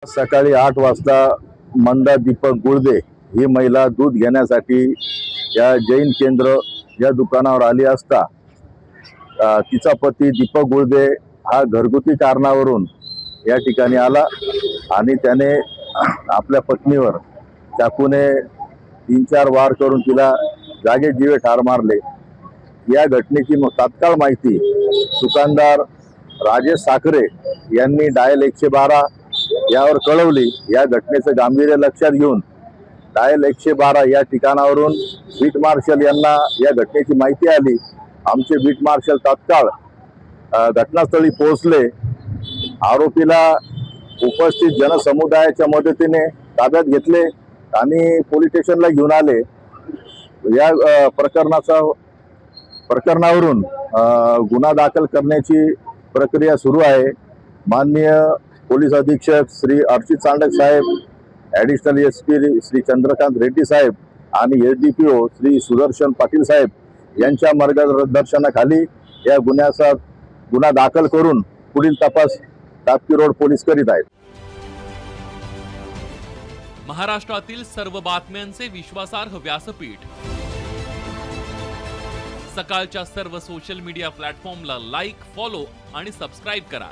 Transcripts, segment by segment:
सकाळी 8 वाजता मंदा दीपक गुळदे ही महिला दूध घेण्यासाठी या जैन केंद्र या दुकानावर आली असता तिचा पती दीपक गुळदे हा घरगुती कारणावरून या ठिकाणी आला आणि त्याने आपल्या पत्नीवर चाकूने 3-4 वार करून तिला जागेच जीवे ठार मारले। या घटनेची तात्काळ माहिती दुकानदार राजेश साखरे यांनी डायल 112 यावर कळवली। या घटनेचं गांभीर्य लक्षात घेऊन डायल 112 या ठिकाणावरून बीट मार्शल यांना या घटनेची माहिती आली। आमचे बीट मार्शल तात्काळ घटनास्थळी पोहोचले। आरोपीला उपस्थित जनसमुदायाच्या मदतीने ताब्यात घेतले आणि पोलीस स्टेशनला घेऊन आले। या प्रकरणावरून गुन्हा दाखल करण्याची प्रक्रिया सुरू आहे। माननीय पोलीस अधीक्षक श्री अर्चित चांडक साहेब, ॲडिशनल SP श्री चंद्रकांत रेड्डी साहेब आणि SDPO श्री सुदर्शन पाटील साहेब यांच्या मार्गदर्शनाखाली या गुन्हा दाखल करून पुढील तपास तापकी रोड पोलीस करीत आहेत। महाराष्ट्रातील सर्व बातम्यांचे विश्वासार्ह व्यासपीठ सकाळच्या सर्व सोशल मीडिया प्लॅटफॉर्मला लाईक, फॉलो आणि सबस्क्राईब करा।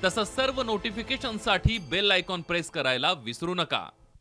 तसंच सर्व नोटिफिकेशनसाठी बेल आयकॉन प्रेस करायला विसरू नका।